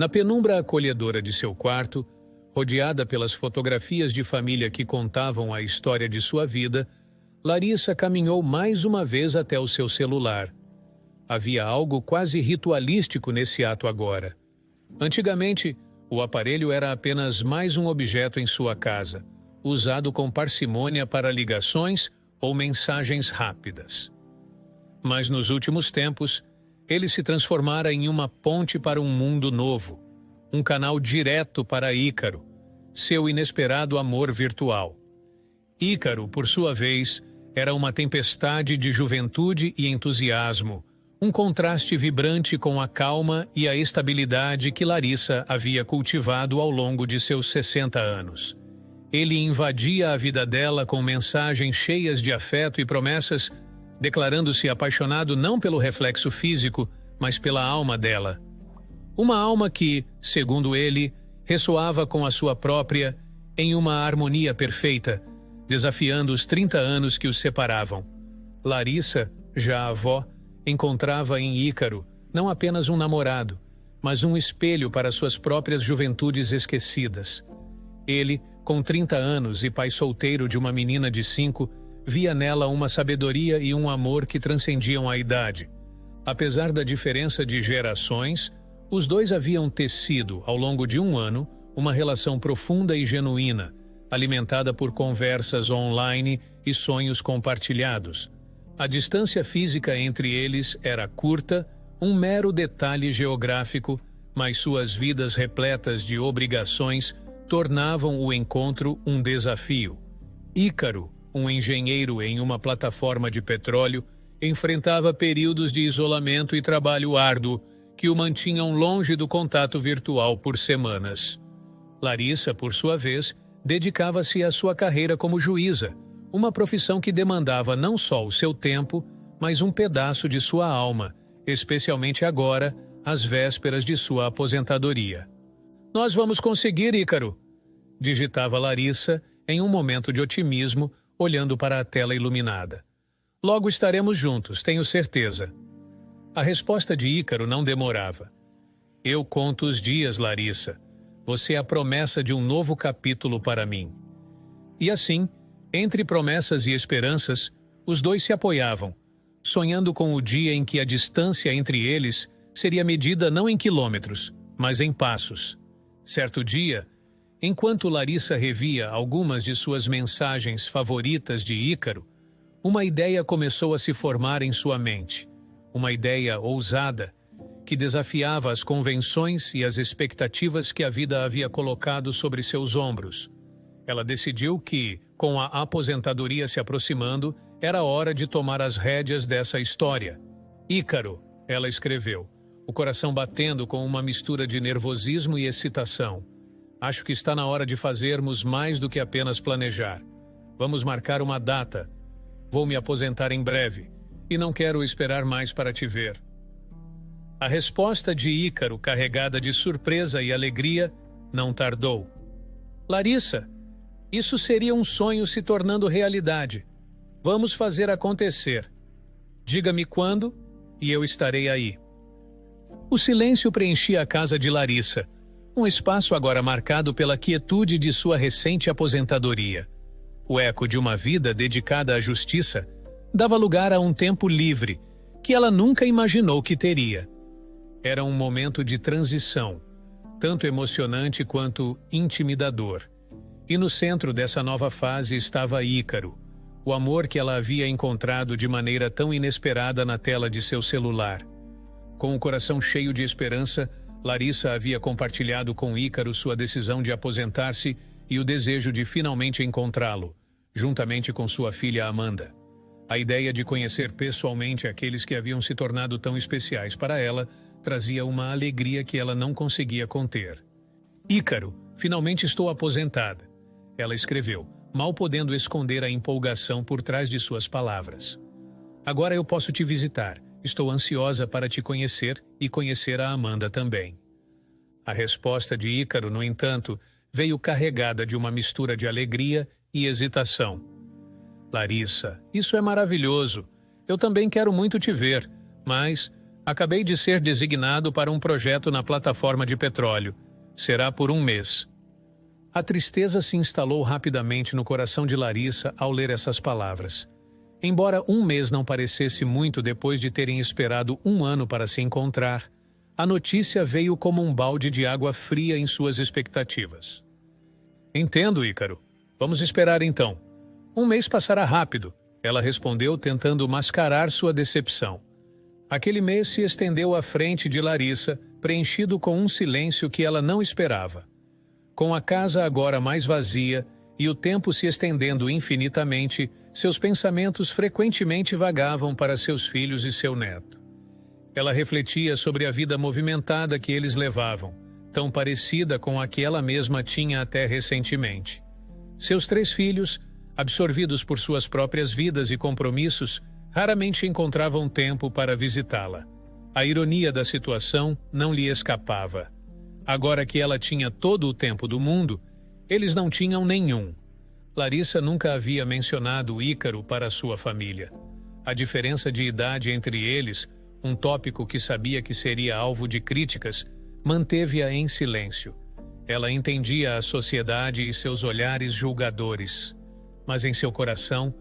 Na penumbra acolhedora de seu quarto, rodeada pelas fotografias de família que contavam a história de sua vida, Larissa caminhou mais uma vez até o seu celular. Havia algo quase ritualístico nesse ato agora. Antigamente, o aparelho era apenas mais um objeto em sua casa, usado com parcimônia para ligações ou mensagens rápidas. Mas nos últimos tempos, ele se transformara em uma ponte para um mundo novo, um canal direto para Ícaro, seu inesperado amor virtual. Ícaro, por sua vez, era uma tempestade de juventude e entusiasmo, um contraste vibrante com a calma e a estabilidade que Larissa havia cultivado ao longo de seus 60 anos. Ele invadia a vida dela com mensagens cheias de afeto e promessas, declarando-se apaixonado não pelo reflexo físico, mas pela alma dela. Uma alma que, segundo ele, ressoava com a sua própria em uma harmonia perfeita, desafiando os 30 anos que os separavam. Larissa, já avó, encontrava em Ícaro não apenas um namorado, mas um espelho para suas próprias juventudes esquecidas. Ele, com 30 anos e pai solteiro de uma menina de 5, via nela uma sabedoria e um amor que transcendiam a idade. Apesar da diferença de gerações, os dois haviam tecido, ao longo de um ano, uma relação profunda e genuína, alimentada por conversas online e sonhos compartilhados. A distância física entre eles era curta, um mero detalhe geográfico, mas suas vidas repletas de obrigações tornavam o encontro um desafio. Ícaro, um engenheiro em uma plataforma de petróleo, enfrentava períodos de isolamento e trabalho árduo que o mantinham longe do contato virtual por semanas. Larissa, por sua vez, dedicava-se à sua carreira como juíza, uma profissão que demandava não só o seu tempo, mas um pedaço de sua alma, especialmente agora, às vésperas de sua aposentadoria. "Nós vamos conseguir, Ícaro", digitava Larissa em um momento de otimismo, olhando para a tela iluminada. "Logo estaremos juntos, tenho certeza." A resposta de Ícaro não demorava. "Eu conto os dias, Larissa. Você é a promessa de um novo capítulo para mim." E assim, entre promessas e esperanças, os dois se apoiavam, sonhando com o dia em que a distância entre eles seria medida não em quilômetros, mas em passos. Certo dia, enquanto Larissa revia algumas de suas mensagens favoritas de Ícaro, uma ideia começou a se formar em sua mente. Uma ideia ousada, que desafiava as convenções e as expectativas que a vida havia colocado sobre seus ombros. Ela decidiu que, com a aposentadoria se aproximando, era hora de tomar as rédeas dessa história. "Ícaro", ela escreveu, o coração batendo com uma mistura de nervosismo e excitação. "Acho que está na hora de fazermos mais do que apenas planejar. Vamos marcar uma data. Vou me aposentar em breve e não quero esperar mais para te ver." A resposta de Ícaro, carregada de surpresa e alegria, não tardou. "Larissa, isso seria um sonho se tornando realidade. Vamos fazer acontecer. Diga-me quando e eu estarei aí." O silêncio preenchia a casa de Larissa, um espaço agora marcado pela quietude de sua recente aposentadoria. O eco de uma vida dedicada à justiça dava lugar a um tempo livre, que ela nunca imaginou que teria. Era um momento de transição, tanto emocionante quanto intimidador. E no centro dessa nova fase estava Ícaro, o amor que ela havia encontrado de maneira tão inesperada na tela de seu celular. Com o coração cheio de esperança, Larissa havia compartilhado com Ícaro sua decisão de aposentar-se e o desejo de finalmente encontrá-lo, juntamente com sua filha Amanda. A ideia de conhecer pessoalmente aqueles que haviam se tornado tão especiais para ela trazia uma alegria que ela não conseguia conter. "Ícaro, finalmente estou aposentada", ela escreveu, mal podendo esconder a empolgação por trás de suas palavras. "Agora eu posso te visitar. Estou ansiosa para te conhecer e conhecer a Amanda também." A resposta de Ícaro, no entanto, veio carregada de uma mistura de alegria e hesitação. "Larissa, isso é maravilhoso. Eu também quero muito te ver, mas Acabei de ser designado para um projeto na plataforma de petróleo. Será por um mês. A tristeza se instalou rapidamente no coração de Larissa ao ler essas palavras. Embora um mês não parecesse muito depois de terem esperado um ano para se encontrar, a notícia veio como um balde de água fria em suas expectativas. Entendo, Ícaro. Vamos esperar então. Um mês passará rápido, ela respondeu tentando mascarar sua decepção. Aquele mês se estendeu à frente de Larissa, preenchido com um silêncio que ela não esperava. Com a casa agora mais vazia e o tempo se estendendo infinitamente, seus pensamentos frequentemente vagavam para seus filhos e seu neto. Ela refletia sobre a vida movimentada que eles levavam, tão parecida com a que ela mesma tinha até recentemente. Seus 3 filhos, absorvidos por suas próprias vidas e compromissos, raramente encontravam tempo para visitá-la. A ironia da situação não lhe escapava. Agora que ela tinha todo o tempo do mundo, eles não tinham nenhum. Larissa nunca havia mencionado Ícaro para sua família. A diferença de idade entre eles, um tópico que sabia que seria alvo de críticas, manteve-a em silêncio. Ela entendia a sociedade e seus olhares julgadores. Mas em seu coração,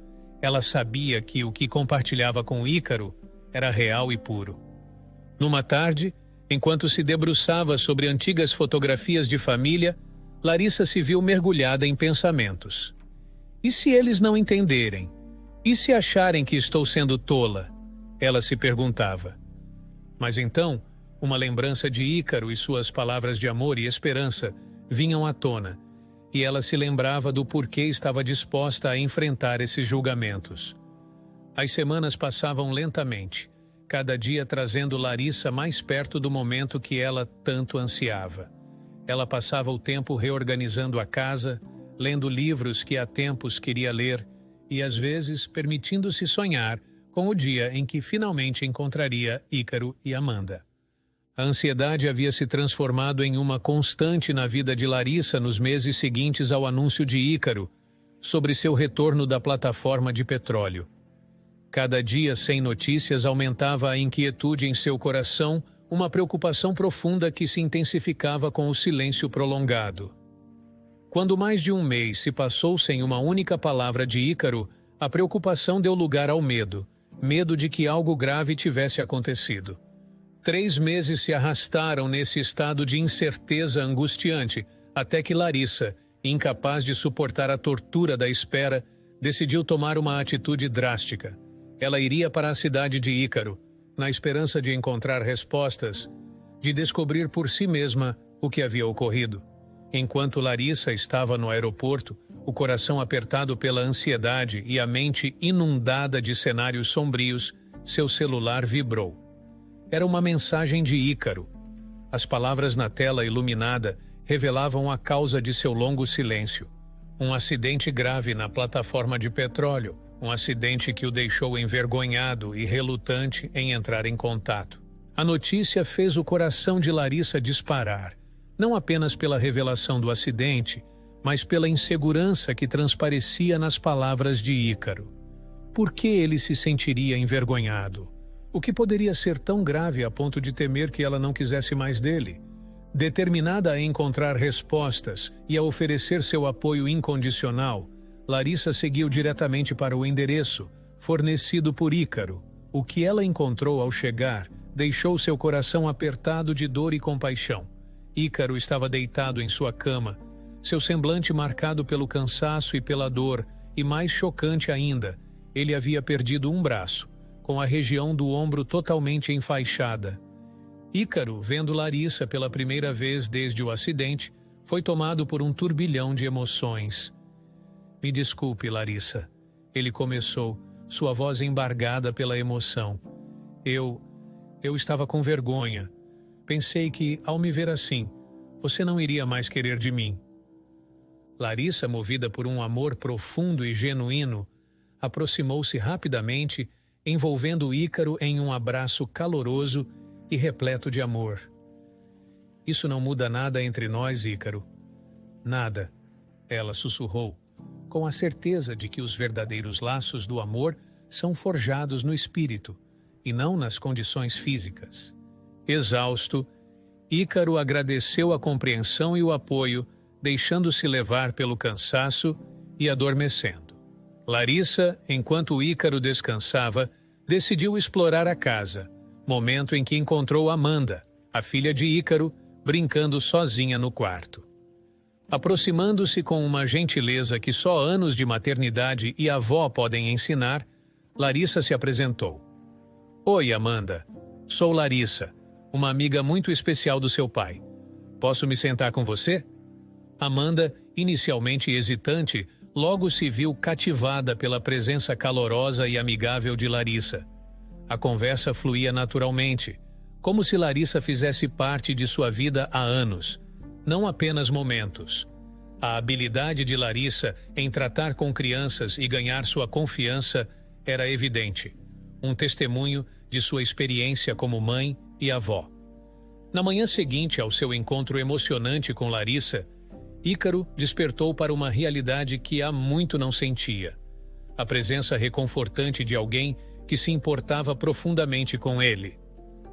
ela sabia que o que compartilhava com Ícaro era real e puro. Numa tarde, enquanto se debruçava sobre antigas fotografias de família, Larissa se viu mergulhada em pensamentos. E se eles não entenderem? E se acharem que estou sendo tola? Ela se perguntava. Mas então, uma lembrança de Ícaro e suas palavras de amor e esperança vinham à tona, e ela se lembrava do porquê estava disposta a enfrentar esses julgamentos. As semanas passavam lentamente, cada dia trazendo Larissa mais perto do momento que ela tanto ansiava. Ela passava o tempo reorganizando a casa, lendo livros que há tempos queria ler e, às vezes, permitindo-se sonhar com o dia em que finalmente encontraria Ícaro e Amanda. A ansiedade havia se transformado em uma constante na vida de Larissa nos meses seguintes ao anúncio de Ícaro sobre seu retorno da plataforma de petróleo. Cada dia sem notícias aumentava a inquietude em seu coração, uma preocupação profunda que se intensificava com o silêncio prolongado. Quando mais de um mês se passou sem uma única palavra de Ícaro, a preocupação deu lugar ao medo, medo de que algo grave tivesse acontecido. 3 meses se arrastaram nesse estado de incerteza angustiante, até que Larissa, incapaz de suportar a tortura da espera, decidiu tomar uma atitude drástica. Ela iria para a cidade de Ícaro, na esperança de encontrar respostas, de descobrir por si mesma o que havia ocorrido. Enquanto Larissa estava no aeroporto, o coração apertado pela ansiedade e a mente inundada de cenários sombrios, seu celular vibrou. Era uma mensagem de Ícaro. As palavras na tela iluminada revelavam a causa de seu longo silêncio. Um acidente grave na plataforma de petróleo, um acidente que o deixou envergonhado e relutante em entrar em contato. A notícia fez o coração de Larissa disparar, não apenas pela revelação do acidente, mas pela insegurança que transparecia nas palavras de Ícaro. Por que ele se sentiria envergonhado? O que poderia ser tão grave a ponto de temer que ela não quisesse mais dele? Determinada a encontrar respostas e a oferecer seu apoio incondicional, Larissa seguiu diretamente para o endereço, fornecido por Ícaro. O que ela encontrou ao chegar deixou seu coração apertado de dor e compaixão. Ícaro estava deitado em sua cama, seu semblante marcado pelo cansaço e pela dor, e mais chocante ainda, ele havia perdido um braço, com a região do ombro totalmente enfaixada. Ícaro, vendo Larissa pela primeira vez desde o acidente, foi tomado por um turbilhão de emoções. Me desculpe, Larissa. Ele começou, sua voz embargada pela emoção. Eu estava com vergonha. Pensei que, ao me ver assim, você não iria mais querer de mim. Larissa, movida por um amor profundo e genuíno, aproximou-se rapidamente, envolvendo Ícaro em um abraço caloroso e repleto de amor. Isso não muda nada entre nós, Ícaro. Nada, ela sussurrou, com a certeza de que os verdadeiros laços do amor são forjados no espírito. e não nas condições físicas. Exausto, Ícaro agradeceu a compreensão e o apoio, deixando-se levar pelo cansaço e adormecendo. Larissa, enquanto Ícaro descansava, decidiu explorar a casa, momento em que encontrou Amanda, a filha de Ícaro, brincando sozinha no quarto. Aproximando-se com uma gentileza que só anos de maternidade e avó podem ensinar, Larissa se apresentou. Oi, Amanda. Sou Larissa, uma amiga muito especial do seu pai. Posso me sentar com você? Amanda, inicialmente hesitante, logo se viu cativada pela presença calorosa e amigável de Larissa. A conversa fluía naturalmente, como se Larissa fizesse parte de sua vida há anos, não apenas momentos. A habilidade de Larissa em tratar com crianças e ganhar sua confiança era evidente, um testemunho de sua experiência como mãe e avó. Na manhã seguinte ao seu encontro emocionante com Larissa, Ícaro despertou para uma realidade que há muito não sentia. A presença reconfortante de alguém que se importava profundamente com ele.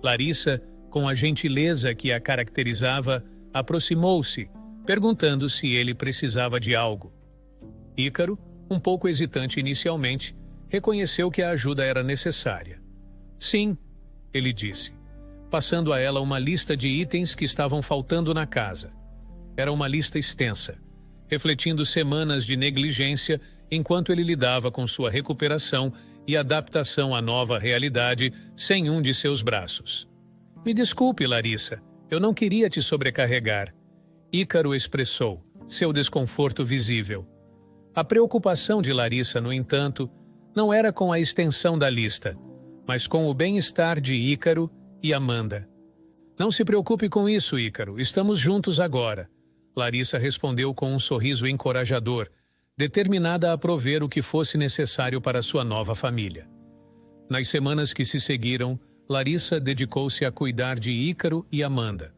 Larissa, com a gentileza que a caracterizava, aproximou-se, perguntando se ele precisava de algo. Ícaro, um pouco hesitante inicialmente, reconheceu que a ajuda era necessária. Sim, ele disse, passando a ela uma lista de itens que estavam faltando na casa. Era uma lista extensa, refletindo semanas de negligência enquanto ele lidava com sua recuperação e adaptação à nova realidade sem um de seus braços. Me desculpe, Larissa, eu não queria te sobrecarregar. Ícaro expressou, seu desconforto visível. A preocupação de Larissa, no entanto, não era com a extensão da lista, mas com o bem-estar de Ícaro e Amanda. Não se preocupe com isso, Ícaro, estamos juntos agora. Larissa respondeu com um sorriso encorajador, determinada a prover o que fosse necessário para sua nova família. Nas semanas que se seguiram, Larissa dedicou-se a cuidar de Ícaro e Amanda,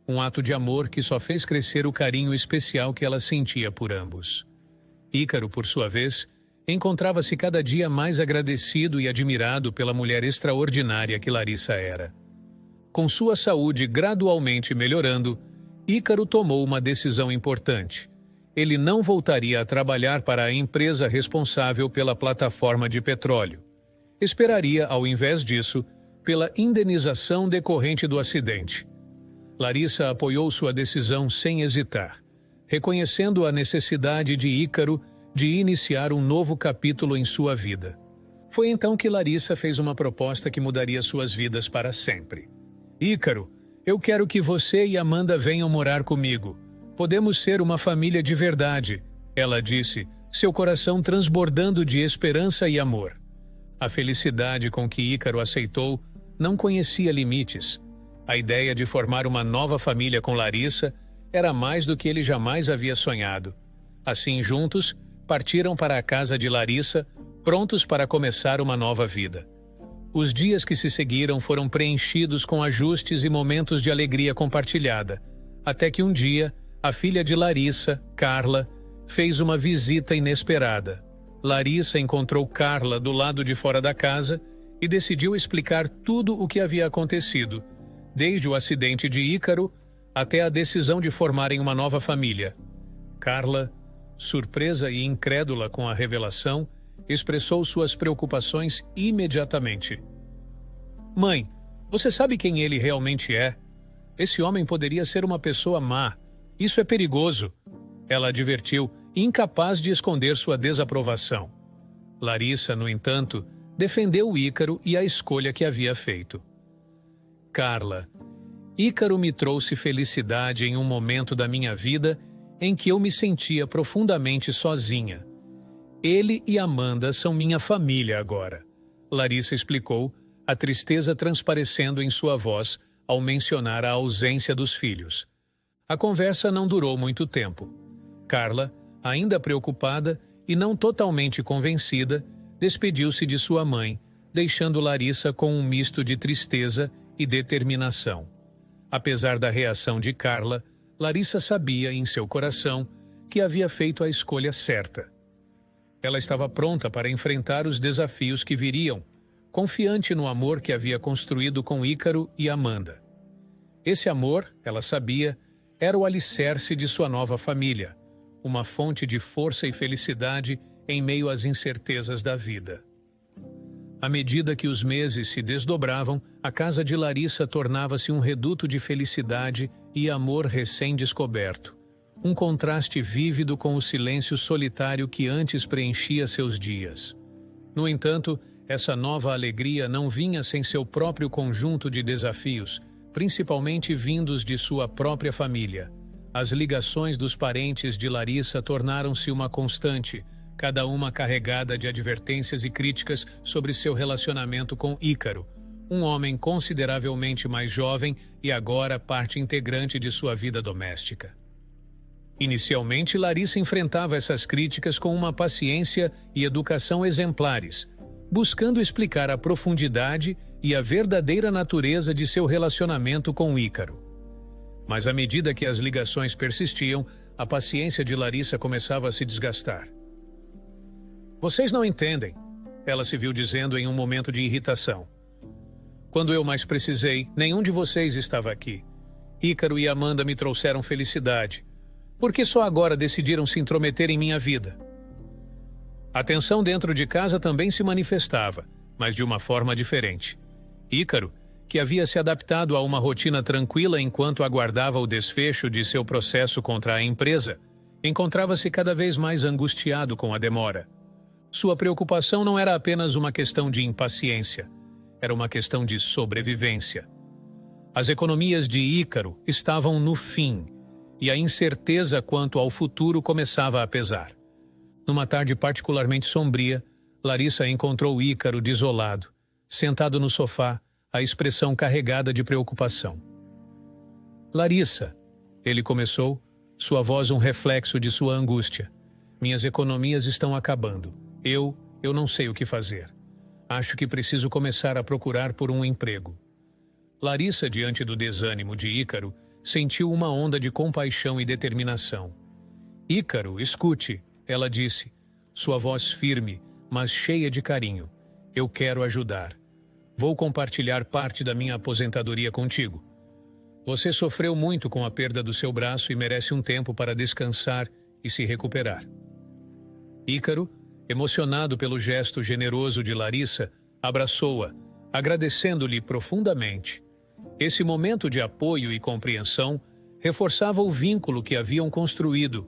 um ato de amor que só fez crescer o carinho especial que ela sentia por ambos. Ícaro, por sua vez, encontrava-se cada dia mais agradecido e admirado pela mulher extraordinária que Larissa era. Com sua saúde gradualmente melhorando, Ícaro tomou uma decisão importante. Ele não voltaria a trabalhar para a empresa responsável pela plataforma de petróleo. Esperaria, ao invés disso, pela indenização decorrente do acidente. Larissa apoiou sua decisão sem hesitar, reconhecendo a necessidade de Ícaro de iniciar um novo capítulo em sua vida. Foi então que Larissa fez uma proposta que mudaria suas vidas para sempre. Ícaro, eu quero que você e Amanda venham morar comigo. Podemos ser uma família de verdade, ela disse, seu coração transbordando de esperança e amor. A felicidade com que Ícaro aceitou não conhecia limites. A ideia de formar uma nova família com Larissa era mais do que ele jamais havia sonhado. Assim, juntos, partiram para a casa de Larissa, prontos para começar uma nova vida. Os dias que se seguiram foram preenchidos com ajustes e momentos de alegria compartilhada, até que um dia, a filha de Larissa, Carla, fez uma visita inesperada. Larissa encontrou Carla do lado de fora da casa e decidiu explicar tudo o que havia acontecido, desde o acidente de Ícaro até a decisão de formarem uma nova família. Carla, surpresa e incrédula com a revelação, expressou suas preocupações imediatamente. Mãe, você sabe quem ele realmente é? Esse homem poderia ser uma pessoa má. Isso é perigoso. Ela advertiu, incapaz de esconder sua desaprovação. Larissa, no entanto, defendeu Ícaro e a escolha que havia feito. Carla, Ícaro me trouxe felicidade em um momento da minha vida em que eu me sentia profundamente sozinha. Ele e Amanda são minha família agora. Larissa explicou, a tristeza transparecendo em sua voz ao mencionar a ausência dos filhos. A conversa não durou muito tempo. Carla, ainda preocupada e não totalmente convencida, despediu-se de sua mãe, deixando Larissa com um misto de tristeza e determinação. Apesar da reação de Carla, Larissa sabia em seu coração que havia feito a escolha certa. Ela estava pronta para enfrentar os desafios que viriam, confiante no amor que havia construído com Ícaro e Amanda. Esse amor, ela sabia, era o alicerce de sua nova família, uma fonte de força e felicidade em meio às incertezas da vida. À medida que os meses se desdobravam, a casa de Larissa tornava-se um reduto de felicidade e amor recém-descoberto, um contraste vívido com o silêncio solitário que antes preenchia seus dias. No entanto, essa nova alegria não vinha sem seu próprio conjunto de desafios, principalmente vindos de sua própria família. As ligações dos parentes de Larissa tornaram-se uma constante, cada uma carregada de advertências e críticas sobre seu relacionamento com Ícaro, um homem consideravelmente mais jovem e agora parte integrante de sua vida doméstica. Inicialmente, Larissa enfrentava essas críticas com uma paciência e educação exemplares, buscando explicar a profundidade e a verdadeira natureza de seu relacionamento com Ícaro. Mas à medida que as ligações persistiam, a paciência de Larissa começava a se desgastar. "Vocês não entendem", ela se viu dizendo em um momento de irritação. "Quando eu mais precisei, nenhum de vocês estava aqui. Ícaro e Amanda me trouxeram felicidade. Por que só agora decidiram se intrometer em minha vida?" A tensão dentro de casa também se manifestava, mas de uma forma diferente. Ícaro, que havia se adaptado a uma rotina tranquila enquanto aguardava o desfecho de seu processo contra a empresa, encontrava-se cada vez mais angustiado com a demora. Sua preocupação não era apenas uma questão de impaciência, era uma questão de sobrevivência. As economias de Ícaro estavam no fim, e a incerteza quanto ao futuro começava a pesar. Numa tarde particularmente sombria, Larissa encontrou Ícaro desolado, sentado no sofá, a expressão carregada de preocupação. "Larissa", ele começou, sua voz um reflexo de sua angústia. "Minhas economias estão acabando. Eu não sei o que fazer. Acho que preciso começar a procurar por um emprego." Larissa, diante do desânimo de Ícaro, sentiu uma onda de compaixão e determinação. "Ícaro, escute", ela disse, sua voz firme, mas cheia de carinho. "Eu quero ajudar. Vou compartilhar parte da minha aposentadoria contigo. Você sofreu muito com a perda do seu braço e merece um tempo para descansar e se recuperar." Ícaro, emocionado pelo gesto generoso de Larissa, abraçou-a, agradecendo-lhe profundamente. Esse momento de apoio e compreensão reforçava o vínculo que haviam construído,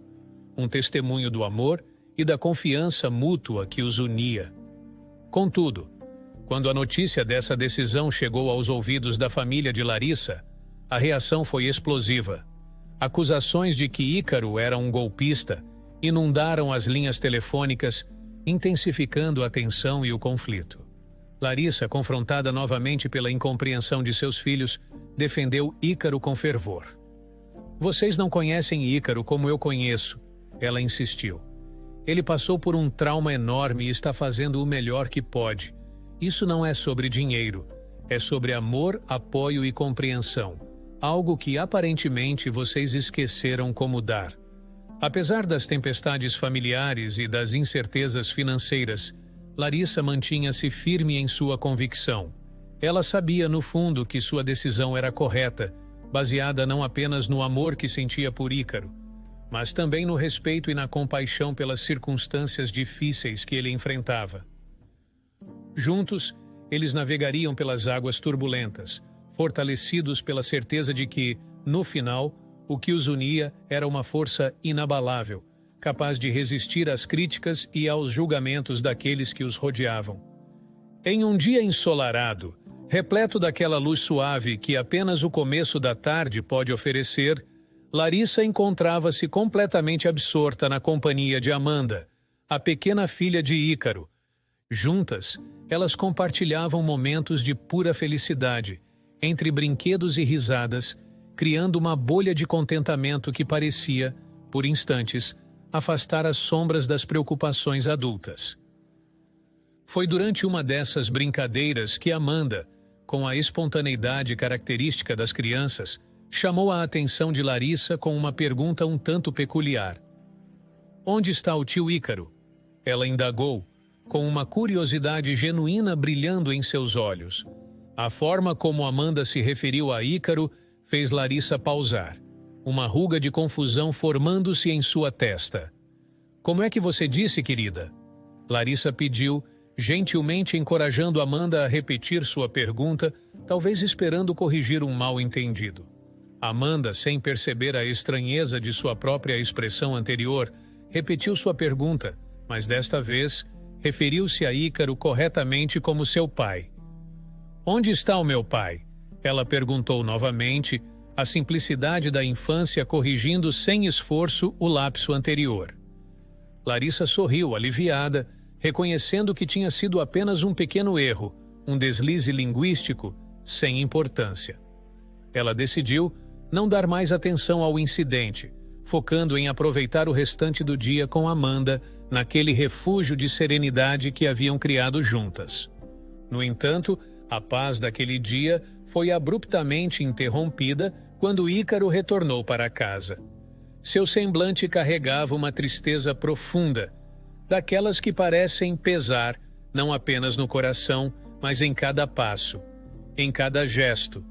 um testemunho do amor e da confiança mútua que os unia. Contudo, quando a notícia dessa decisão chegou aos ouvidos da família de Larissa, a reação foi explosiva. Acusações de que Ícaro era um golpista inundaram as linhas telefônicas, intensificando a tensão e o conflito. Larissa, confrontada novamente pela incompreensão de seus filhos, defendeu Ícaro com fervor. "Vocês não conhecem Ícaro como eu conheço", ela insistiu. "Ele passou por um trauma enorme e está fazendo o melhor que pode. Isso não é sobre dinheiro, é sobre amor, apoio e compreensão, algo que aparentemente vocês esqueceram como dar." Apesar das tempestades familiares e das incertezas financeiras, Larissa mantinha-se firme em sua convicção. Ela sabia, no fundo, que sua decisão era correta, baseada não apenas no amor que sentia por Ícaro, mas também no respeito e na compaixão pelas circunstâncias difíceis que ele enfrentava. Juntos, eles navegariam pelas águas turbulentas, fortalecidos pela certeza de que, no final, o que os unia era uma força inabalável, capaz de resistir às críticas e aos julgamentos daqueles que os rodeavam. Em um dia ensolarado, repleto daquela luz suave que apenas o começo da tarde pode oferecer, Larissa encontrava-se completamente absorta na companhia de Amanda, a pequena filha de Ícaro. Juntas, elas compartilhavam momentos de pura felicidade, entre brinquedos e risadas, criando uma bolha de contentamento que parecia, por instantes, afastar as sombras das preocupações adultas. Foi durante uma dessas brincadeiras que Amanda, com a espontaneidade característica das crianças, chamou a atenção de Larissa com uma pergunta um tanto peculiar. "Onde está o tio Ícaro?" ela indagou, com uma curiosidade genuína brilhando em seus olhos. A forma como Amanda se referiu a Ícaro fez Larissa pausar, uma ruga de confusão formando-se em sua testa. Como é que você disse, querida? Larissa pediu, gentilmente encorajando Amanda a repetir sua pergunta, talvez esperando corrigir um mal-entendido. Amanda, sem perceber a estranheza de sua própria expressão anterior, repetiu sua pergunta, mas desta vez referiu-se a Ícaro corretamente como seu pai. Onde está o meu pai? Ela perguntou novamente, a simplicidade da infância corrigindo sem esforço o lapso anterior. Larissa sorriu, aliviada, reconhecendo que tinha sido apenas um pequeno erro, um deslize linguístico sem importância. Ela decidiu não dar mais atenção ao incidente, focando em aproveitar o restante do dia com Amanda naquele refúgio de serenidade que haviam criado juntas. No entanto, a paz daquele dia foi abruptamente interrompida quando Ícaro retornou para casa. Seu semblante carregava uma tristeza profunda, daquelas que parecem pesar não apenas no coração, mas em cada passo, em cada gesto.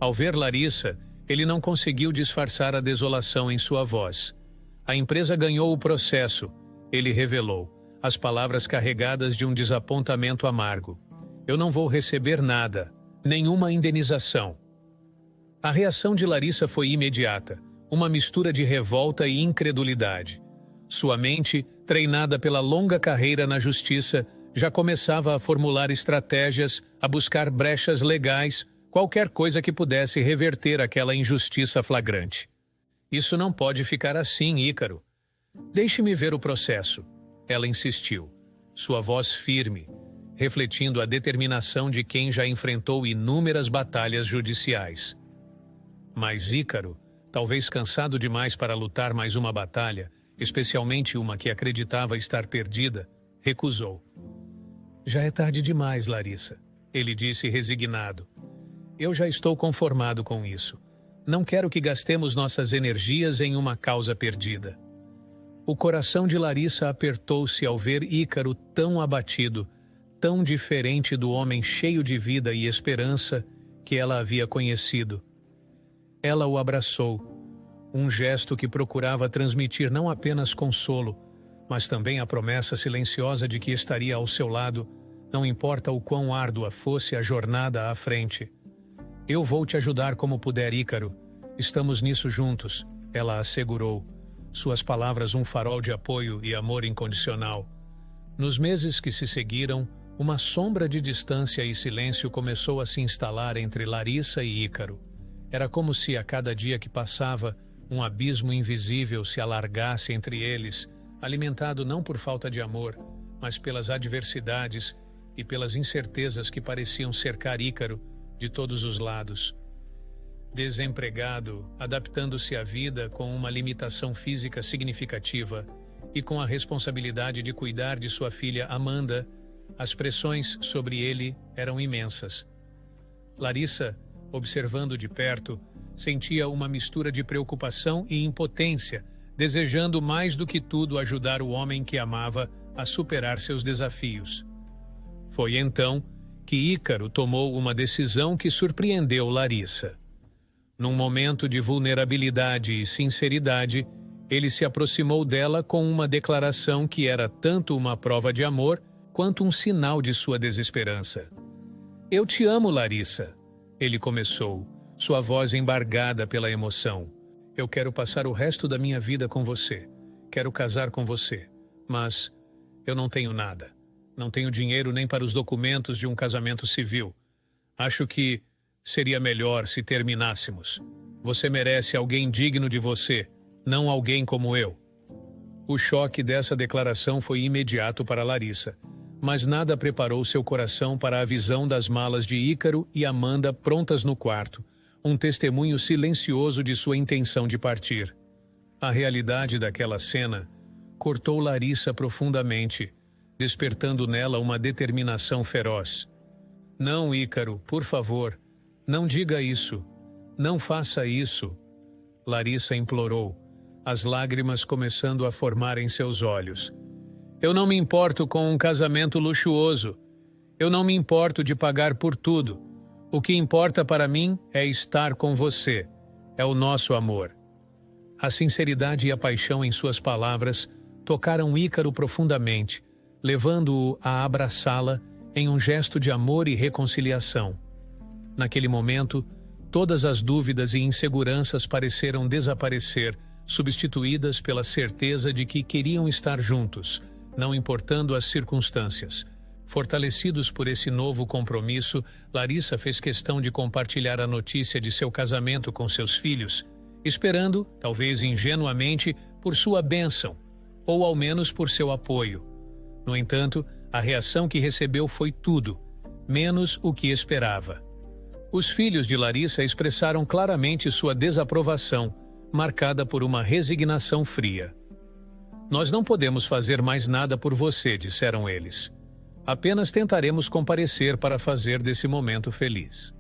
Ao ver Larissa, ele não conseguiu disfarçar a desolação em sua voz. A empresa ganhou o processo, ele revelou, as palavras carregadas de um desapontamento amargo. Eu não vou receber nada, nenhuma indenização. A reação de Larissa foi imediata, uma mistura de revolta e incredulidade. Sua mente, treinada pela longa carreira na justiça, já começava a formular estratégias, a buscar brechas legais, qualquer coisa que pudesse reverter aquela injustiça flagrante. Isso não pode ficar assim, Ícaro. Deixe-me ver o processo. Ela insistiu, sua voz firme, refletindo a determinação de quem já enfrentou inúmeras batalhas judiciais. Mas Ícaro, talvez cansado demais para lutar mais uma batalha, especialmente uma que acreditava estar perdida, recusou. Já é tarde demais, Larissa, ele disse resignado. Eu já estou conformado com isso. Não quero que gastemos nossas energias em uma causa perdida. O coração de Larissa apertou-se ao ver Ícaro tão abatido, tão diferente do homem cheio de vida e esperança que ela havia conhecido. Ela o abraçou, um gesto que procurava transmitir não apenas consolo, mas também a promessa silenciosa de que estaria ao seu lado, não importa o quão árdua fosse a jornada à frente. Eu vou te ajudar como puder, Ícaro. Estamos nisso juntos, ela assegurou. Suas palavras um farol de apoio e amor incondicional. Nos meses que se seguiram, uma sombra de distância e silêncio começou a se instalar entre Larissa e Ícaro. Era como se a cada dia que passava, um abismo invisível se alargasse entre eles, alimentado não por falta de amor, mas pelas adversidades e pelas incertezas que pareciam cercar Ícaro de todos os lados. Desempregado, adaptando-se à vida com uma limitação física significativa e com a responsabilidade de cuidar de sua filha Amanda, as pressões sobre ele eram imensas. Larissa, observando de perto, sentia uma mistura de preocupação e impotência, desejando mais do que tudo ajudar o homem que amava a superar seus desafios. Foi então que Ícaro tomou uma decisão que surpreendeu Larissa. Num momento de vulnerabilidade e sinceridade, ele se aproximou dela com uma declaração que era tanto uma prova de amor quanto um sinal de sua desesperança. Eu te amo, Larissa, ele começou, sua voz embargada pela emoção. Eu quero passar o resto da minha vida com você. Quero casar com você. Mas eu não tenho nada. Não tenho dinheiro nem para os documentos de um casamento civil. Acho que seria melhor se terminássemos. Você merece alguém digno de você, não alguém como eu. O choque dessa declaração foi imediato para Larissa, mas nada preparou seu coração para a visão das malas de Ícaro e Amanda prontas no quarto, um testemunho silencioso de sua intenção de partir. A realidade daquela cena cortou Larissa profundamente, despertando nela uma determinação feroz. Não, Ícaro, por favor, não diga isso. Não faça isso. Larissa implorou, as lágrimas começando a formar em seus olhos. Eu não me importo com um casamento luxuoso. Eu não me importo de pagar por tudo. O que importa para mim é estar com você. É o nosso amor. A sinceridade e a paixão em suas palavras tocaram Ícaro profundamente, levando-o a abraçá-la em um gesto de amor e reconciliação. Naquele momento, todas as dúvidas e inseguranças pareceram desaparecer, substituídas pela certeza de que queriam estar juntos, não importando as circunstâncias. Fortalecidos por esse novo compromisso, Larissa fez questão de compartilhar a notícia de seu casamento com seus filhos, esperando, talvez ingenuamente, por sua bênção, ou ao menos por seu apoio. No entanto, a reação que recebeu foi tudo, menos o que esperava. Os filhos de Larissa expressaram claramente sua desaprovação, marcada por uma resignação fria. Nós não podemos fazer mais nada por você, disseram eles. Apenas tentaremos comparecer para fazer desse momento feliz.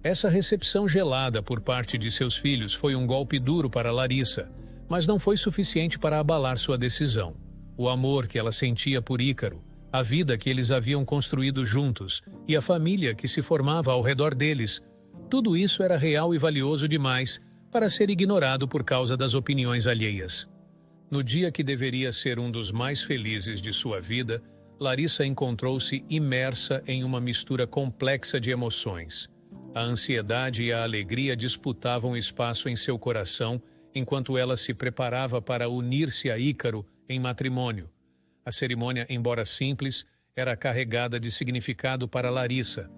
Essa recepção gelada por parte de seus filhos foi um golpe duro para Larissa, mas não foi suficiente para abalar sua decisão. O amor que ela sentia por Ícaro, a vida que eles haviam construído juntos e a família que se formava ao redor deles, tudo isso era real e valioso demais para ser ignorado por causa das opiniões alheias. No dia que deveria ser um dos mais felizes de sua vida, Larissa encontrou-se imersa em uma mistura complexa de emoções. A ansiedade e a alegria disputavam espaço em seu coração enquanto ela se preparava para unir-se a Ícaro em matrimônio. A cerimônia, embora simples, era carregada de significado para Larissa.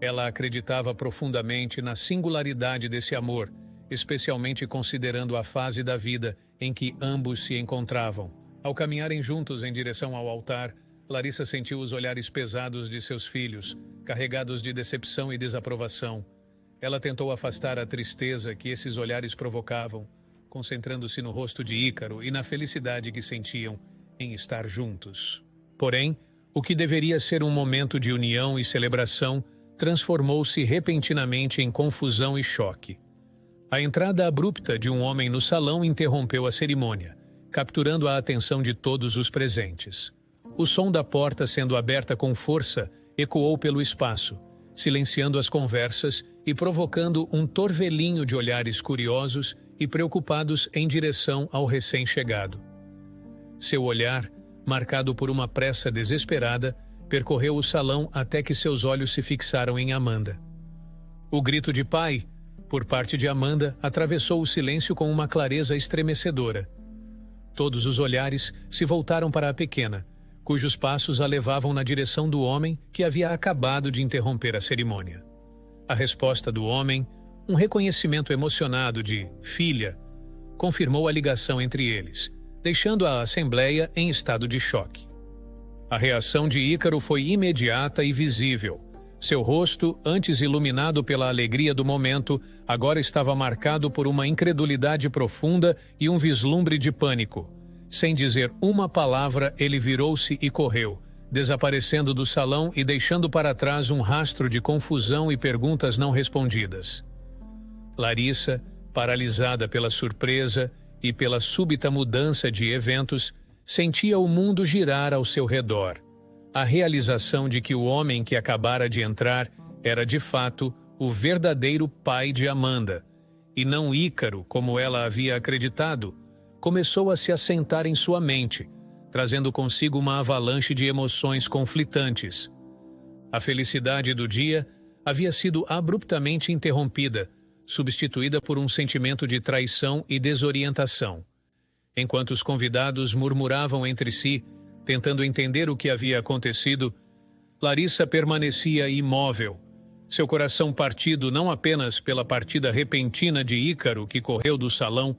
Ela acreditava profundamente na singularidade desse amor, especialmente considerando a fase da vida em que ambos se encontravam. Ao caminharem juntos em direção ao altar, Larissa sentiu os olhares pesados de seus filhos, carregados de decepção e desaprovação. Ela tentou afastar a tristeza que esses olhares provocavam, concentrando-se no rosto de Ícaro e na felicidade que sentiam em estar juntos. Porém, o que deveria ser um momento de união e celebração transformou-se repentinamente em confusão e choque. A entrada abrupta de um homem no salão interrompeu a cerimônia, capturando a atenção de todos os presentes. O som da porta sendo aberta com força ecoou pelo espaço, silenciando as conversas e provocando um torvelinho de olhares curiosos e preocupados em direção ao recém-chegado. Seu olhar, marcado por uma pressa desesperada, percorreu o salão até que seus olhos se fixaram em Amanda. O grito de pai, por parte de Amanda, atravessou o silêncio com uma clareza estremecedora. Todos os olhares se voltaram para a pequena, cujos passos a levavam na direção do homem que havia acabado de interromper a cerimônia. A resposta do homem, um reconhecimento emocionado de filha, confirmou a ligação entre eles, deixando a assembleia em estado de choque. A reação de Ícaro foi imediata e visível. Seu rosto, antes iluminado pela alegria do momento, agora estava marcado por uma incredulidade profunda e um vislumbre de pânico. Sem dizer uma palavra, ele virou-se e correu, desaparecendo do salão e deixando para trás um rastro de confusão e perguntas não respondidas. Larissa, paralisada pela surpresa e pela súbita mudança de eventos, sentia o mundo girar ao seu redor. A realização de que o homem que acabara de entrar era, de fato, o verdadeiro pai de Amanda, e não Ícaro, como ela havia acreditado, começou a se assentar em sua mente, trazendo consigo uma avalanche de emoções conflitantes. A felicidade do dia havia sido abruptamente interrompida, substituída por um sentimento de traição e desorientação. Enquanto os convidados murmuravam entre si, tentando entender o que havia acontecido, Larissa permanecia imóvel, seu coração partido não apenas pela partida repentina de Ícaro que correu do salão,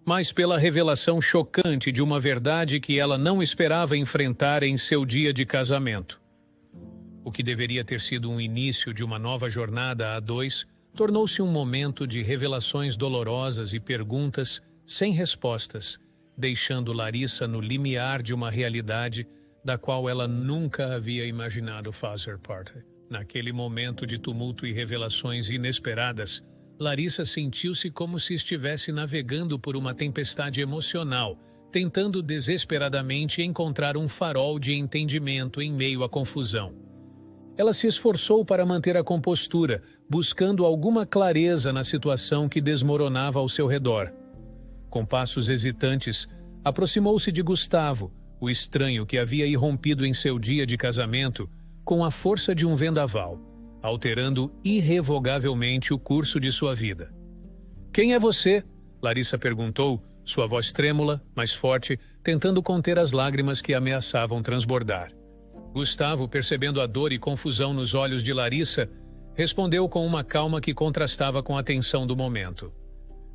mas pela revelação chocante de uma verdade que ela não esperava enfrentar em seu dia de casamento. O que deveria ter sido um início de uma nova jornada a dois, tornou-se um momento de revelações dolorosas e perguntas sem respostas, deixando Larissa no limiar de uma realidade da qual ela nunca havia imaginado fazer parte. Naquele momento de tumulto e revelações inesperadas, Larissa sentiu-se como se estivesse navegando por uma tempestade emocional, tentando desesperadamente encontrar um farol de entendimento em meio à confusão. Ela se esforçou para manter a compostura, buscando alguma clareza na situação que desmoronava ao seu redor. Com passos hesitantes, aproximou-se de Gustavo, o estranho que havia irrompido em seu dia de casamento com a força de um vendaval, alterando irrevogavelmente o curso de sua vida. "Quem é você?" Larissa perguntou, sua voz trêmula, mas forte, tentando conter as lágrimas que ameaçavam transbordar. Gustavo, percebendo a dor e confusão nos olhos de Larissa, respondeu com uma calma que contrastava com a tensão do momento.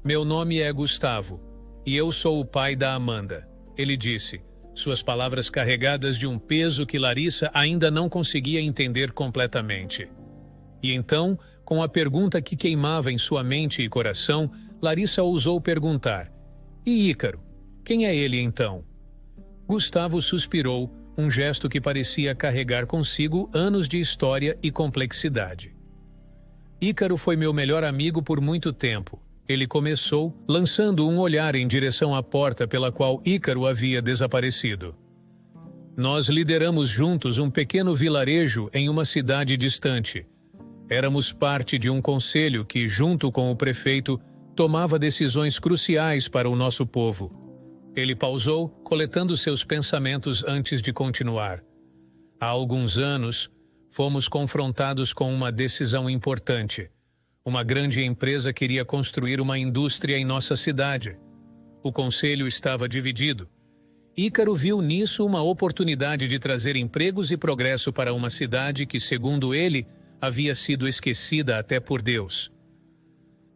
"Meu nome é Gustavo, e eu sou o pai da Amanda", ele disse, suas palavras carregadas de um peso que Larissa ainda não conseguia entender completamente. E então, com a pergunta que queimava em sua mente e coração, Larissa ousou perguntar: "E Ícaro? Quem é ele então?" Gustavo suspirou, um gesto que parecia carregar consigo anos de história e complexidade. "Ícaro foi meu melhor amigo por muito tempo", ele começou, lançando um olhar em direção à porta pela qual Ícaro havia desaparecido. "Nós lideramos juntos um pequeno vilarejo em uma cidade distante. Éramos parte de um conselho que, junto com o prefeito, tomava decisões cruciais para o nosso povo." Ele pausou, coletando seus pensamentos antes de continuar. "Há alguns anos, fomos confrontados com uma decisão importante. Uma grande empresa queria construir uma indústria em nossa cidade. O conselho estava dividido. Ícaro viu nisso uma oportunidade de trazer empregos e progresso para uma cidade que, segundo ele, havia sido esquecida até por Deus."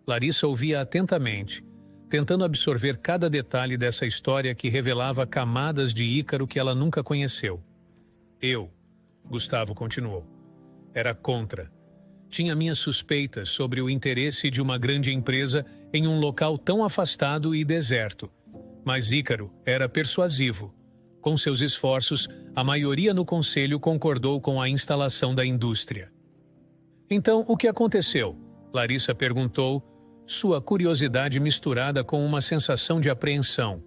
Larissa ouvia atentamente, tentando absorver cada detalhe dessa história que revelava camadas de Ícaro que ela nunca conheceu. "Eu", Gustavo continuou, "era contra. Tinha minhas suspeitas sobre o interesse de uma grande empresa em um local tão afastado e deserto. Mas Ícaro era persuasivo. Com seus esforços, a maioria no conselho concordou com a instalação da indústria." "Então, o que aconteceu?" Larissa perguntou, sua curiosidade misturada com uma sensação de apreensão.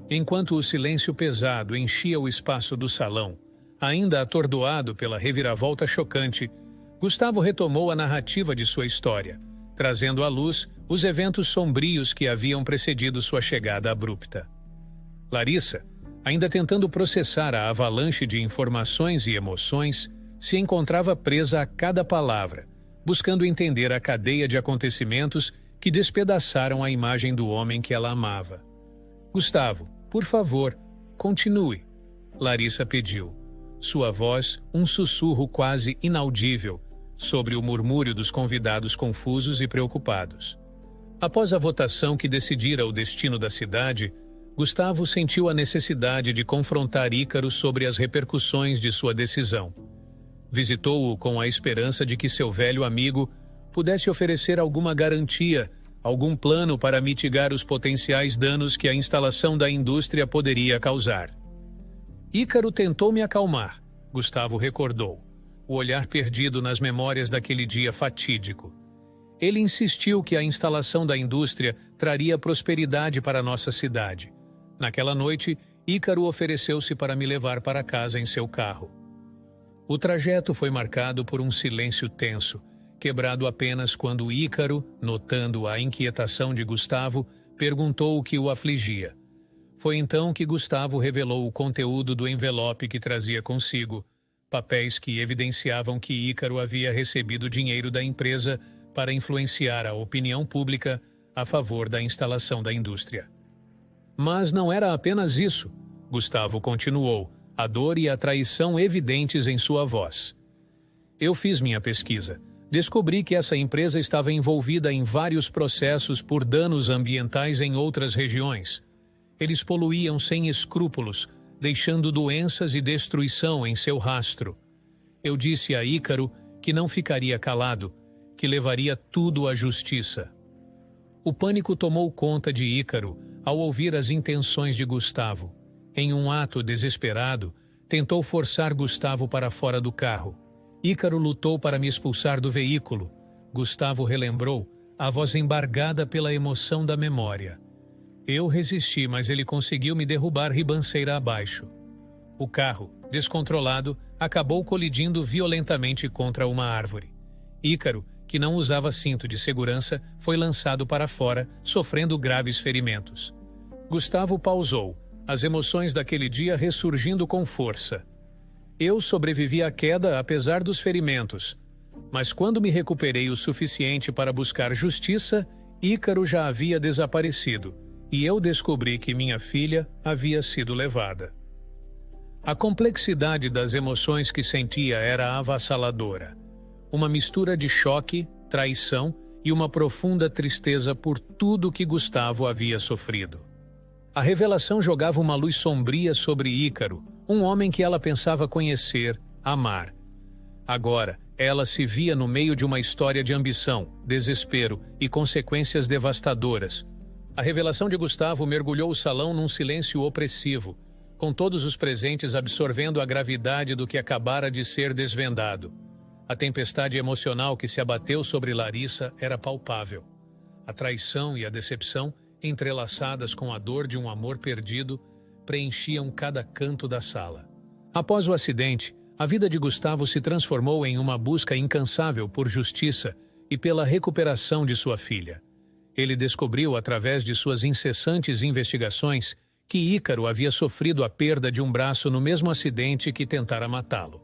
Enquanto o silêncio pesado enchia o espaço do salão, ainda atordoado pela reviravolta chocante, Gustavo retomou a narrativa de sua história, trazendo à luz os eventos sombrios que haviam precedido sua chegada abrupta. Larissa, ainda tentando processar a avalanche de informações e emoções, se encontrava presa a cada palavra, buscando entender a cadeia de acontecimentos que despedaçaram a imagem do homem que ela amava. "Gustavo, por favor, continue", Larissa pediu, sua voz um sussurro quase inaudível sobre o murmúrio dos convidados confusos e preocupados. Após a votação que decidira o destino da cidade, Gustavo sentiu a necessidade de confrontar Ícaro sobre as repercussões de sua decisão. Visitou-o com a esperança de que seu velho amigo pudesse oferecer alguma garantia, algum plano para mitigar os potenciais danos que a instalação da indústria poderia causar. "Ícaro tentou me acalmar", Gustavo recordou, o olhar perdido nas memórias daquele dia fatídico. "Ele insistiu que a instalação da indústria traria prosperidade para nossa cidade. Naquela noite, Ícaro ofereceu-se para me levar para casa em seu carro." O trajeto foi marcado por um silêncio tenso, quebrado apenas quando Ícaro, notando a inquietação de Gustavo, perguntou o que o afligia. Foi então que Gustavo revelou o conteúdo do envelope que trazia consigo, papéis que evidenciavam que Ícaro havia recebido dinheiro da empresa para influenciar a opinião pública a favor da instalação da indústria. "Mas não era apenas isso", Gustavo continuou, a dor e a traição evidentes em sua voz. "Eu fiz minha pesquisa. Descobri que essa empresa estava envolvida em vários processos por danos ambientais em outras regiões. Eles poluíam sem escrúpulos, deixando doenças e destruição em seu rastro. Eu disse a Ícaro que não ficaria calado, que levaria tudo à justiça." O pânico tomou conta de Ícaro ao ouvir as intenções de Gustavo. Em um ato desesperado, tentou forçar Gustavo para fora do carro. "Ícaro lutou para me expulsar do veículo", Gustavo relembrou, a voz embargada pela emoção da memória. Eu resisti, mas ele conseguiu me derrubar ribanceira abaixo. O carro, descontrolado, acabou colidindo violentamente contra uma árvore. Ícaro, que não usava cinto de segurança, foi lançado para fora, sofrendo graves ferimentos. Gustavo pausou, as emoções daquele dia ressurgindo com força. Eu sobrevivi à queda apesar dos ferimentos, mas quando me recuperei o suficiente para buscar justiça, Ícaro já havia desaparecido, e eu descobri que minha filha havia sido levada. A complexidade das emoções que sentia era avassaladora. Uma mistura de choque, traição e uma profunda tristeza por tudo que Gustavo havia sofrido. A revelação jogava uma luz sombria sobre Ícaro, um homem que ela pensava conhecer, amar. Agora, ela se via no meio de uma história de ambição, desespero e consequências devastadoras. A revelação de Gustavo mergulhou o salão num silêncio opressivo, com todos os presentes absorvendo a gravidade do que acabara de ser desvendado. A tempestade emocional que se abateu sobre Larissa era palpável. A traição e a decepção, entrelaçadas com a dor de um amor perdido, preenchiam cada canto da sala. Após o acidente, a vida de Gustavo se transformou em uma busca incansável por justiça e pela recuperação de sua filha. Ele descobriu, através de suas incessantes investigações, que Ícaro havia sofrido a perda de um braço no mesmo acidente que tentara matá-lo.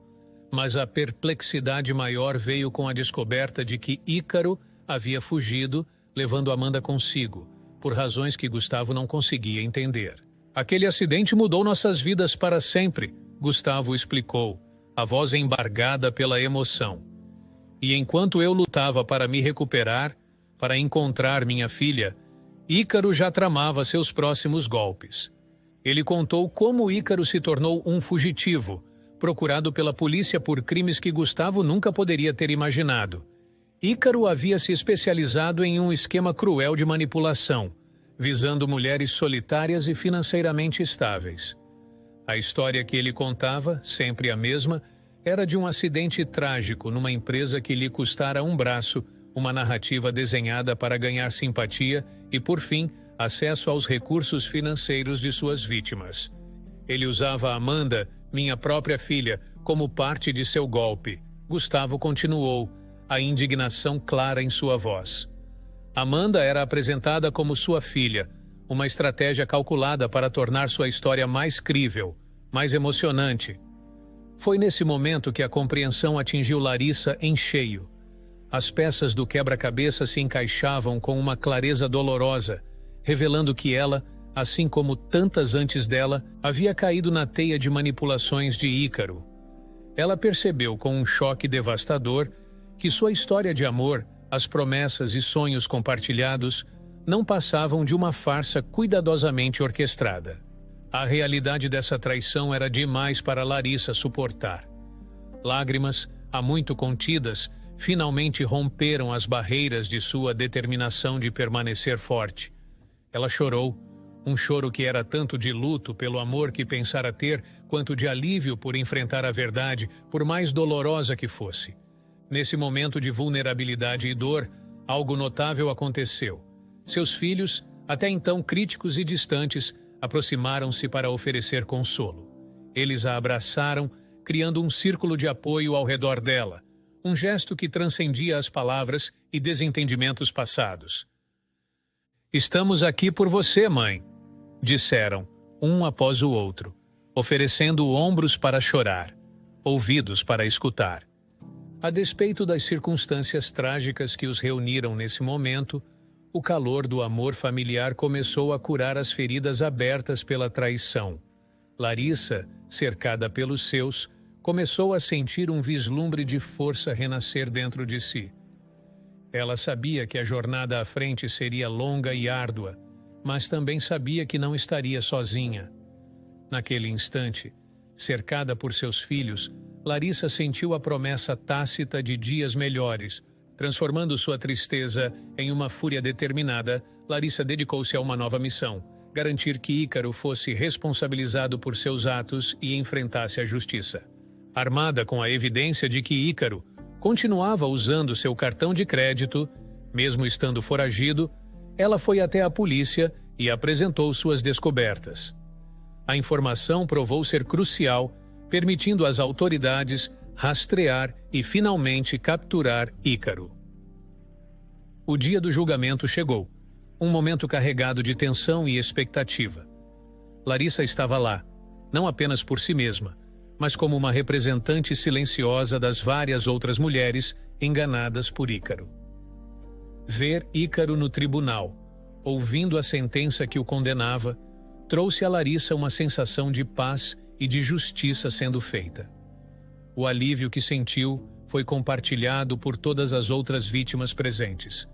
Mas a perplexidade maior veio com a descoberta de que Ícaro havia fugido, levando Amanda consigo, por razões que Gustavo não conseguia entender. Aquele acidente mudou nossas vidas para sempre, Gustavo explicou, a voz embargada pela emoção. E enquanto eu lutava para me recuperar, para encontrar minha filha, Ícaro já tramava seus próximos golpes. Ele contou como Ícaro se tornou um fugitivo, procurado pela polícia por crimes que Gustavo nunca poderia ter imaginado. Ícaro havia se especializado em um esquema cruel de manipulação, visando mulheres solitárias e financeiramente estáveis. A história que ele contava, sempre a mesma, era de um acidente trágico numa empresa que lhe custara um braço, uma narrativa desenhada para ganhar simpatia e, por fim, acesso aos recursos financeiros de suas vítimas. Ele usava Amanda, minha própria filha, como parte de seu golpe. Gustavo continuou, a indignação clara em sua voz. Amanda era apresentada como sua filha, uma estratégia calculada para tornar sua história mais crível, mais emocionante. Foi nesse momento que a compreensão atingiu Larissa em cheio. As peças do quebra-cabeça se encaixavam com uma clareza dolorosa, revelando que ela, assim como tantas antes dela, havia caído na teia de manipulações de Ícaro. Ela percebeu com um choque devastador que sua história de amor, as promessas e sonhos compartilhados, não passavam de uma farsa cuidadosamente orquestrada. A realidade dessa traição era demais para Larissa suportar. Lágrimas, há muito contidas, finalmente romperam as barreiras de sua determinação de permanecer forte. Ela chorou, um choro que era tanto de luto pelo amor que pensara ter, quanto de alívio por enfrentar a verdade, por mais dolorosa que fosse. Nesse momento de vulnerabilidade e dor, algo notável aconteceu. Seus filhos, até então críticos e distantes, aproximaram-se para oferecer consolo. Eles a abraçaram, criando um círculo de apoio ao redor dela, um gesto que transcendia as palavras e desentendimentos passados. "Estamos aqui por você, mãe", disseram, um após o outro, oferecendo ombros para chorar, ouvidos para escutar. A despeito das circunstâncias trágicas que os reuniram nesse momento, o calor do amor familiar começou a curar as feridas abertas pela traição. Larissa, cercada pelos seus, começou a sentir um vislumbre de força renascer dentro de si. Ela sabia que a jornada à frente seria longa e árdua, mas também sabia que não estaria sozinha. Naquele instante, cercada por seus filhos, Larissa sentiu a promessa tácita de dias melhores. Transformando sua tristeza em uma fúria determinada, Larissa dedicou-se a uma nova missão: garantir que Ícaro fosse responsabilizado por seus atos e enfrentasse a justiça. Armada com a evidência de que Ícaro continuava usando seu cartão de crédito, mesmo estando foragido, ela foi até a polícia e apresentou suas descobertas. A informação provou ser crucial, permitindo às autoridades rastrear e finalmente capturar Ícaro. O dia do julgamento chegou, um momento carregado de tensão e expectativa. Larissa estava lá, não apenas por si mesma, mas como uma representante silenciosa das várias outras mulheres enganadas por Ícaro. Ver Ícaro no tribunal, ouvindo a sentença que o condenava, trouxe a Larissa uma sensação de paz e de justiça sendo feita. O alívio que sentiu foi compartilhado por todas as outras vítimas presentes.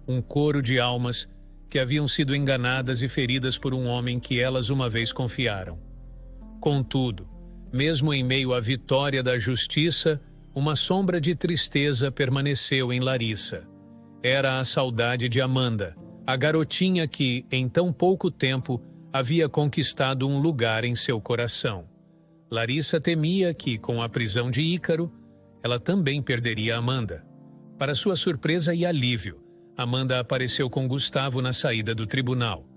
Um coro de almas que haviam sido enganadas e feridas por um homem que elas uma vez confiaram. Contudo, mesmo em meio à vitória da justiça, uma sombra de tristeza permaneceu em Larissa. Era a saudade de Amanda, a garotinha que, em tão pouco tempo, havia conquistado um lugar em seu coração. Larissa temia que, com a prisão de Ícaro, ela também perderia Amanda. Para sua surpresa e alívio, Amanda apareceu com Gustavo na saída do tribunal.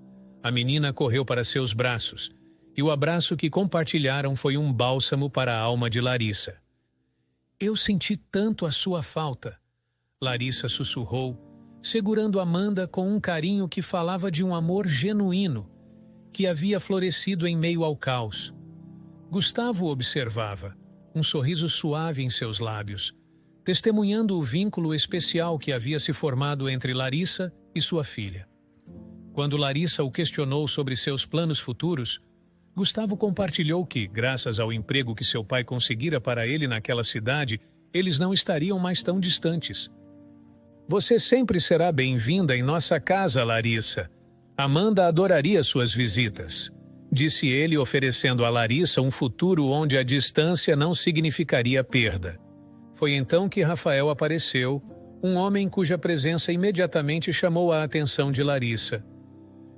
A menina correu para seus braços, e o abraço que compartilharam foi um bálsamo para a alma de Larissa. "Eu senti tanto a sua falta", Larissa sussurrou, segurando Amanda com um carinho que falava de um amor genuíno, que havia florescido em meio ao caos. Gustavo observava, um sorriso suave em seus lábios, testemunhando o vínculo especial que havia se formado entre Larissa e sua filha. Quando Larissa o questionou sobre seus planos futuros, Gustavo compartilhou que, graças ao emprego que seu pai conseguira para ele naquela cidade, eles não estariam mais tão distantes. "Você sempre será bem-vinda em nossa casa, Larissa. Amanda adoraria suas visitas", disse ele, oferecendo a Larissa um futuro onde a distância não significaria perda. Foi então que Rafael apareceu, um homem cuja presença imediatamente chamou a atenção de Larissa.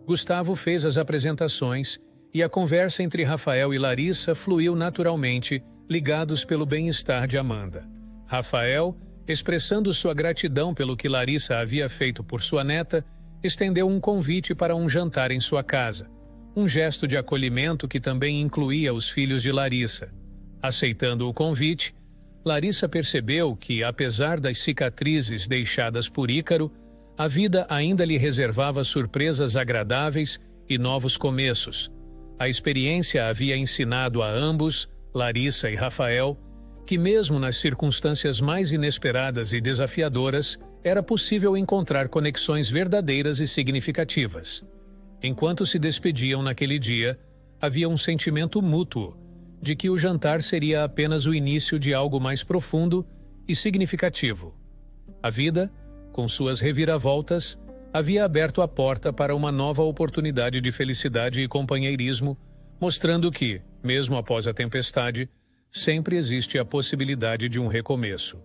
Gustavo fez as apresentações e a conversa entre Rafael e Larissa fluiu naturalmente, ligados pelo bem-estar de Amanda. Rafael, expressando sua gratidão pelo que Larissa havia feito por sua neta, estendeu um convite para um jantar em sua casa, um gesto de acolhimento que também incluía os filhos de Larissa. Aceitando o convite, Larissa percebeu que, apesar das cicatrizes deixadas por Ícaro, a vida ainda lhe reservava surpresas agradáveis e novos começos. A experiência havia ensinado a ambos, Larissa e Rafael, que mesmo nas circunstâncias mais inesperadas e desafiadoras, era possível encontrar conexões verdadeiras e significativas. Enquanto se despediam naquele dia, havia um sentimento mútuo de que o jantar seria apenas o início de algo mais profundo e significativo. A vida, com suas reviravoltas, havia aberto a porta para uma nova oportunidade de felicidade e companheirismo, mostrando que, mesmo após a tempestade, sempre existe a possibilidade de um recomeço.